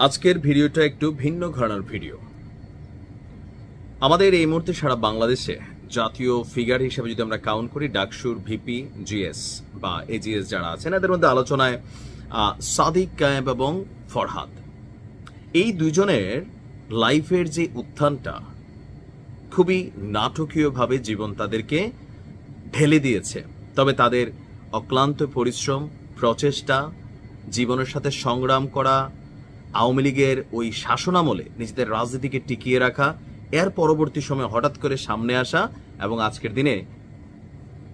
আজকের ভিডিওটা একটু ভিন্ন ঘরানার ভিডিও। আমাদের এই মুহূর্তে সারা বাংলাদেশে জাতীয় ফিগার হিসেবে যদি আমরা কাউন্ট করি, ডাকসুর ভিপি জিএস বা এজিএস যারা আছেন, এদের মধ্যে আলোচনায় সাদিক কায়েম এবং ফরহাদ, এই দুজনের লাইফের যে উত্থানটা খুবই নাটকীয়ভাবে জীবন তাদেরকে ঢেলে দিয়েছে। তবে তাদের অক্লান্ত পরিশ্রম, প্রচেষ্টা, জীবনের সাথে সংগ্রাম করা, আওয়ামী লীগের ওই শাসনামলে নিজেদের রাজনীতিকে টিকিয়ে রাখা, এর পরবর্তী সময়ে হঠাৎ করে সামনে আসা এবং আজকের দিনে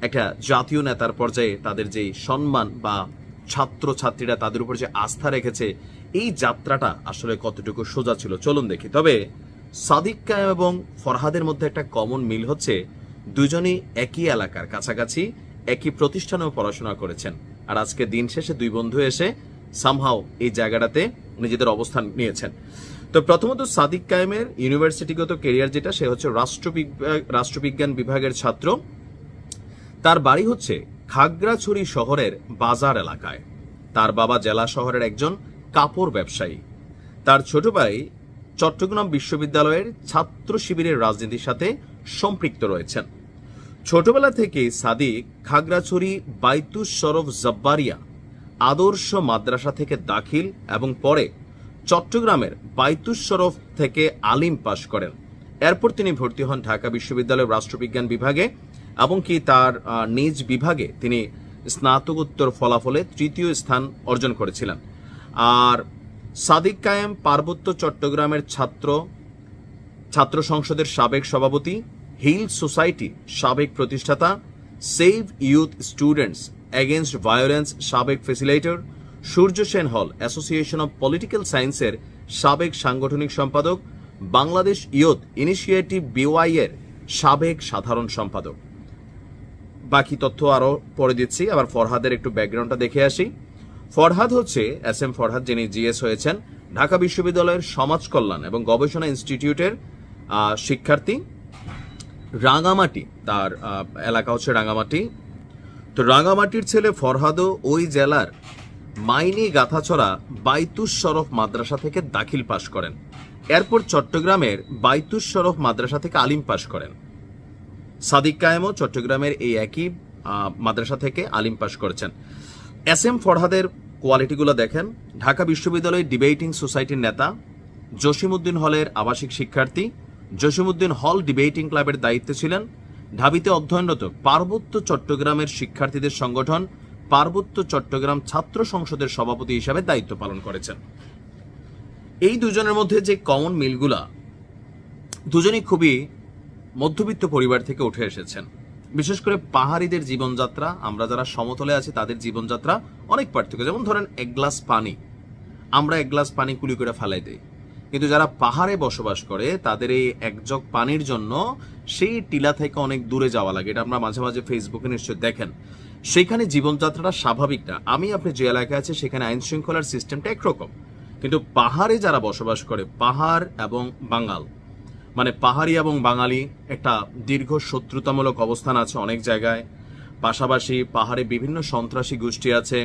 একটা জাতীয় নেতার পর্যায়ে তাদের যে সম্মান বা ছাত্রছাত্রীরা তাদের উপর যে আস্থা রেখেছে, এই যাত্রাটা আসলে কতটুকু সোজা ছিল চলুন দেখি। তবে সাদিক কায়েম এবং ফরহাদের মধ্যে একটা কমন মিল হচ্ছে, দুজনেই একই এলাকার কাছাকাছি একই প্রতিষ্ঠানেও পড়াশোনা করেছেন। আর আজকে দিন শেষে দুই বন্ধু এসে সামহাও এই জায়গাটাতে নিজেদের অবস্থান নিয়েছেন। তো প্রথমত সাদিক কায়েমের ইউনিভার্সিটিগত কেরিয়ার যেটা, সে হচ্ছে রাষ্ট্রবিজ্ঞান বিভাগের ছাত্র। তার বাড়ি হচ্ছে খাগড়াছড়ি শহরের বাজার এলাকায়। তার বাবা জেলা শহরের একজন কাপড় ব্যবসায়ী। তার ছোট ভাই চট্টগ্রাম বিশ্ববিদ্যালয়ের ছাত্র শিবিরের রাজনীতির সাথে সম্পৃক্ত রয়েছেন। ছোটবেলা থেকেই সাদিক খাগড়াছড়ি বাইতুস শরফ জব্বারিয়া আদর্শ মাদ্রাসা থেকে দাখিল এবং পরে চট্টগ্রামের বাইতুস শরফ থেকে আলিম পাশ করেন। এরপর তিনি ভর্তি হন ঢাকা বিশ্ববিদ্যালয়ের রাষ্ট্রবিজ্ঞান বিভাগে এবং কি তার নিজ বিভাগে তিনি স্নাতকোত্তর ফলাফলে তৃতীয় স্থান অর্জন করেছিলেন। আর সাদিক কায়েম পার্বত্য চট্টগ্রামের ছাত্র সংসদের সাবেক সভাপতি, হিল সোসাইটি সাবেক প্রতিষ্ঠাতা, save youth students against violence সাবেক ফেসিলিটেটর, সূর্য সেন হল অ্যাসোসিয়েশন অব পলিটিক্যাল সায়েন্সের সাবেক সাংগঠনিক সম্পাদক, বাংলাদেশ ইয়ুথ ইনিশিয়েটিভ বিওয়াই এর সাবেক সাধারণ সম্পাদক। বাকি তথ্য আরো পরে দিচ্ছি। আবার ফরহাদের একটু ব্যাকগ্রাউন্ডটা দেখে আসি। ফরহাদ হচ্ছে এস এম ফরহাদ, যিনি জিএস হয়েছেন, ঢাকা বিশ্ববিদ্যালয়ের সমাজ কল্যাণ এবং গবেষণা ইনস্টিটিউটের শিক্ষার্থী। রাঙামাটি তার এলাকা হচ্ছে রাঙামাটি। তো রাঙামাটির ছেলে ফরহাদও ওই জেলার মাইনি গাথাছড়া বাইতুস শরফ মাদ্রাসা থেকে দাখিল পাশ করেন। এরপর চট্টগ্রামের বাইতুস শরফ মাদ্রাসা থেকে আলিম পাশ করেন। সাদিক কায়েমও চট্টগ্রামের এই একই মাদ্রাসা থেকে আলিম পাশ করেছেন। এস এম ফরহাদের কোয়ালিটিগুলো দেখেন। ঢাকা বিশ্ববিদ্যালয়ের ডিবেটিং সোসাইটির নেতা, জসিমউদ্দিন হলের আবাসিক শিক্ষার্থী, জসিমউদ্দিন হল ডিবেটিং ক্লাবের দায়িত্বে ছিলেন। ঢাবিতে অধ্যয়নরত পার্বত্য চট্টগ্রামের শিক্ষার্থীদের সংগঠন পার্বত্য চট্টগ্রাম ছাত্র সংসদের সভাপতি হিসাবে দায়িত্ব পালন করেছেন। এই দুজনের মধ্যে যে কমন মিলগুলা, দুজনেই খুবই মধ্যবিত্ত পরিবার থেকে উঠে এসেছেন। বিশেষ করে পাহাড়িদের জীবনযাত্রা, আমরা যারা সমতলে আছি তাদের জীবনযাত্রা অনেক পার্থক্য। যেমন ধরেন এক গ্লাস পানি, আমরা এক গ্লাস পানি কুলি করে ফেলাই দেই, কিন্তু যারা পাহাড়ে বসবাস করে তাদের এই এক জগ পানির জন্য সেই টিলা থেকে অনেক দূরে যাওয়া লাগে। এটা আমরা মাঝে মাঝে ফেসবুকে নিশ্চয় দেখেন। সেখানে জীবনযাত্রাটা স্বাভাবিক না। আমি আপনি যে এলাকায় আছে সেখানে আইন শৃঙ্খলার সিস্টেমটা একরকম, কিন্তু পাহাড়ে যারা বসবাস করে, পাহাড় এবং বাঙাল মানে পাহাড়ি এবং বাঙালি একটা দীর্ঘ শত্রুতামূলক অবস্থান আছে অনেক জায়গায়। পাশাপাশি পাহাড়ে বিভিন্ন সন্ত্রাসী গোষ্ঠী আছে।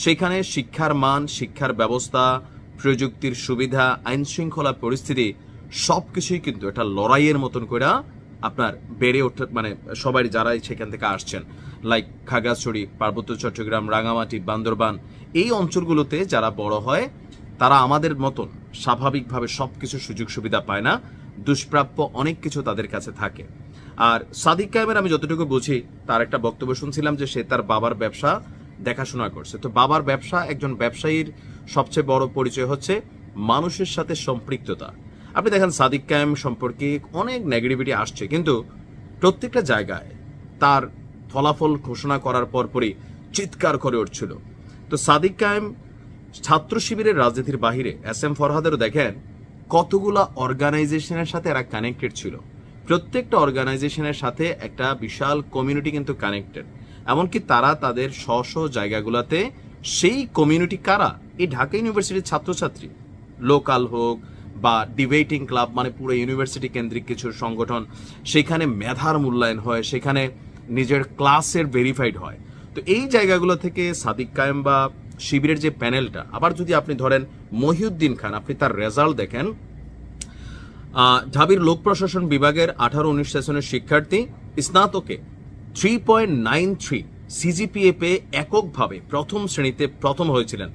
সেখানে শিক্ষার মান, শিক্ষার ব্যবস্থা, প্রযুক্তির সুবিধা, আইন শৃঙ্খলা পরিস্থিতি সবকিছুই কিন্তু একটা লড়াইয়ের মতন করে আপনার বেড়ে ওঠে। মানে সবাই যারাই সেখান থেকে আসছেন, লাইক খাগড়াছড়ি, পার্বত্য চট্টগ্রাম, রাঙামাটি, বান্দরবান, এই অঞ্চলগুলোতে যারা বড় হয় তারা আমাদের মতন স্বাভাবিকভাবে সবকিছু সুযোগ সুবিধা পায় না। দুষ্প্রাপ্য অনেক কিছু তাদের কাছে থাকে। আর সাদিক কায়েমের আমি যতটুকু বুঝি, তার একটা বক্তব্য শুনছিলাম যে সে তার বাবার ব্যবসা দেখাশোনা করছে। তো বাবার ব্যবসা, একজন ব্যবসায়ীর সবচেয়ে বড় পরিচয় হচ্ছে মানুষের সাথে সম্পৃক্ততা। আপনি দেখেন সাদিক কায়েম সম্পর্কে অনেক নেগেটিভিটি আসছে, কিন্তু প্রত্যেকটা জায়গায় তার ফলাফল ঘোষণা করার পরপরই চিৎকার করে উঠছিল। তো সাদিক কায়েম ছাত্র শিবিরের রাজনীতির বাহিরে এস এম ফরহাদেরও দেখেন কতগুলা অর্গানাইজেশনের সাথে এরা কানেক্টেড ছিল। প্রত্যেকটা অর্গানাইজেশনের সাথে একটা বিশাল কমিউনিটি কিন্তু কানেক্টেড। এমনকি তারা তাদের স্ব জায়গাগুলোতে সেই কমিউনিটি কারা, এই ঢাকা ইউনিভার্সিটির ছাত্রছাত্রী, লোকাল হোক বা ডিবেটিং ক্লাব, মানে পুরো ইউনিভার্সিটি কেন্দ্রিক কিছু সংগঠন, সেখানে মেধার মূল্যায়ন হয়, সেখানে নিজের ক্লাসের ভেরিফাইড হয়। তো এই জায়গাগুলো থেকে সাদিক কায়েম বা শিবিরের যে প্যানেলটা, আবার যদি আপনি ধরেন মহিউদ্দিন খান, আপনি তার রেজাল্ট দেখেন, ঢাবির লোক প্রশাসন বিভাগের 18-19 সেশনের শিক্ষার্থী, স্নাতকে 3.93 সিজিপিএ পেয়ে এককভাবে প্রথম শ্রেণীতে প্রথম হয়েছিলেন।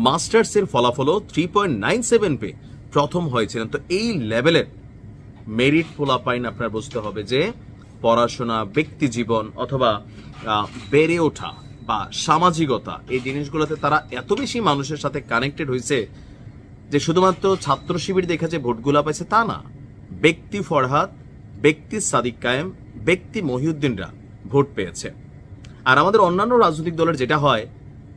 মাস্টার্সের ফলাফলও 3.97 পেয়ে প্রথম হয়েছিলেন। তো এই লেভেলের মেরিট পোলাপাইন আপনার বুঝতে হবে যে পড়াশোনা, ব্যক্তি জীবন অথবা বেড়ে ওঠা বা সামাজিকতা, এই জিনিসগুলোতে তারা এত বেশি মানুষের সাথে কানেক্টেড হয়েছে যে শুধুমাত্র ছাত্র শিবির দেখে যে ভোটগুলা পাইছে তা না, ব্যক্তি ফরহাদ, ব্যক্তি সাদিক কায়েম, ব্যক্তি মহিউদ্দিনরা ভোট পেয়েছে। আর আমাদের অন্যান্য রাজনৈতিক দলের যেটা হয়,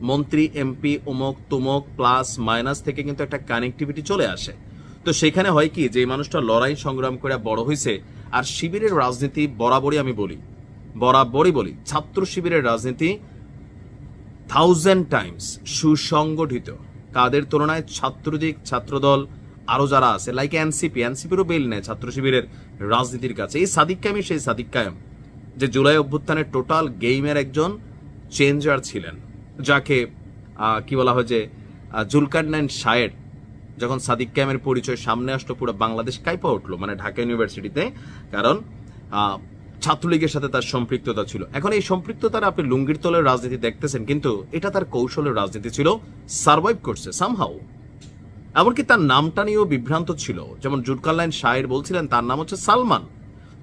মন্ত্রী, এমপি, অমুক তুমক, প্লাস মাইনাস থেকে কিন্তু একটা কানেক্টিভিটি চলে আসে। তো সেখানে হয় কি, যে মানুষটা লড়াই সংগ্রাম করে বড় হয়েছে। আর শিবিরের রাজনীতি বরাবরই বলি ছাত্র শিবিরের রাজনীতি 1000 টাইমস সুসংগঠিত। কাদের তুলনায়? ছাত্রদিক, ছাত্রদল, আরো যারা আছে লাইক এনসিপিরও বেল নেয় ছাত্র শিবিরের রাজনীতির কাছে। এই সাদিক কায়েমই সেই সাদিক কায়েম যে জুলাই অভ্যুত্থানের টোটাল গেইমের একজন চেঞ্জার ছিলেন, যাকে কি বলা হয় যে জুলকারনাইন শায়ের যখন সাদিক কায়েমের পরিচয় সামনে আসলো, পুরো বাংলাদেশ কাইপা উঠলো, মানে ঢাকা ইউনিভার্সিটিতে, কারণ ছাত্রলীগের সাথে তার সম্পৃক্ততা ছিল। এখন এই সম্পৃক্ততার আপনি লুঙ্গির তলের রাজনীতি দেখতেছেন, কিন্তু এটা তার কৌশলের রাজনীতি ছিল, সার্ভাইভ করছে সামহাউ। এমনকি তার নামটা নিয়েও বিভ্রান্ত ছিল। যেমন জুলকারনাইন শায়ের বলছিলেন তার নাম হচ্ছে সালমান,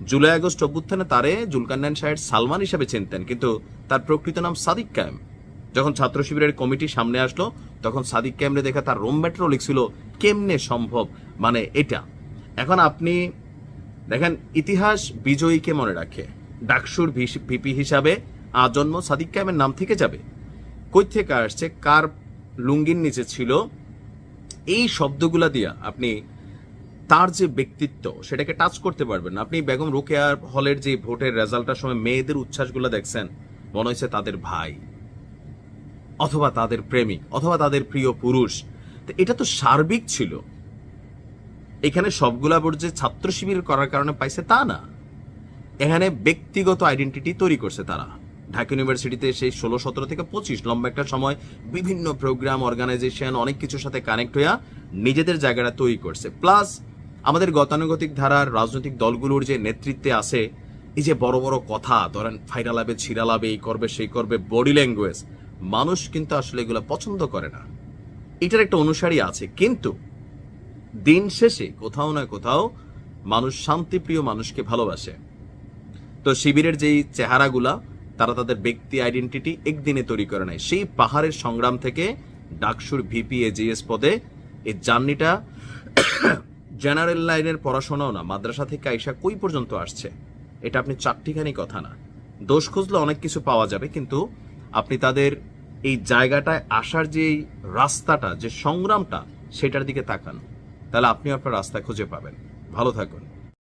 জুলাই আগস্ট অভ্যুত্থানে তারে জুলকারনাইন শায়ের সালমান হিসেবে চিনতেন, কিন্তু তার প্রকৃত নাম সাদিক কায়েম। যখন ছাত্র শিবিরের কমিটি সামনে আসলো, তখন সাদিক কায়েমরে দেখে তার রুমমেটও লিখছিল কেমনে সম্ভব, মানে এটা। এখন আপনি দেখেন, ইতিহাস বিজয়ীকে মনে রাখে। ডাকসুর ভিপি হিসাবে আজন্ম সাদিক কায়েমের নাম থেকে যাবে। কই থেকে আসছে, কার লুঙ্গির নিচে ছিল, এই শব্দগুলা দিয়া আপনি তার যে ব্যক্তিত্ব সেটাকে টাচ করতে পারবেন না। আপনি বেগম রোকেয়া হলের যে ভোটের রেজাল্টের সময় মেয়েদের উচ্ছ্বাসগুলো দেখছেন, মনে হয়েছে তাদের ভাই অথবা তাদের প্রেমিক অথবা তাদের প্রিয় পুরুষ। তো এটা তো সার্বিক ছিল। এখানে সবগুলা ভোট যে ছাত্র শিবির করার কারণে পাইছে তা না, এখানে ব্যক্তিগত আইডেন্টিটি তৈরি করছে তারা। ঢাকা ইউনিভার্সিটিতে সেই 16, 17 থেকে 25 লম্বা একটা সময় বিভিন্ন প্রোগ্রাম, অর্গানাইজেশন, অনেক কিছুর সাথে কানেক্ট হইয়া নিজেদের জায়গাটা তৈরি করছে। প্লাস আমাদের গতানুগতিক ধারার রাজনৈতিক দলগুলোর যে নেতৃত্বে আছে, এই যে বড় বড় কথা, ধরেন ফাইরালাবে, ছিড়ালাবে, এই করবে সেই করবে, বডি ল্যাঙ্গুয়েজ, মানুষ কিন্তু আসলে এগুলো পছন্দ করে না। এটার একটা অনুসারী আছে, কিন্তু দিন শেষে কোথাও না কোথাও মানুষ শান্তিপ্রিয় মানুষকে ভালোবাসে। তো শিবিরের যেই চেহারাগুলা, তারা তাদের ব্যক্তি আইডেন্টিটি একদিনে তৈরি করে নেয়। সেই পাহাড়ের সংগ্রাম থেকে ডাকসুর ভিপি এজিএস পদে এই জার্নিটা জেনারেল লাইনের পড়াশোনাও না, মাদ্রাসা থেকে আইসা কই পর্যন্ত আসছে, এটা আপনি চারটিখানি কথা না। দোষ খুঁজলে অনেক কিছু পাওয়া যাবে, কিন্তু আপনি তাদের এই জায়গাটায় আসার যে রাস্তাটা, যে সংগ্রামটা, সেটার দিকে তাকান, তাহলে আপনি আপনার রাস্তা খুঁজে পাবেন। ভালো থাকুন।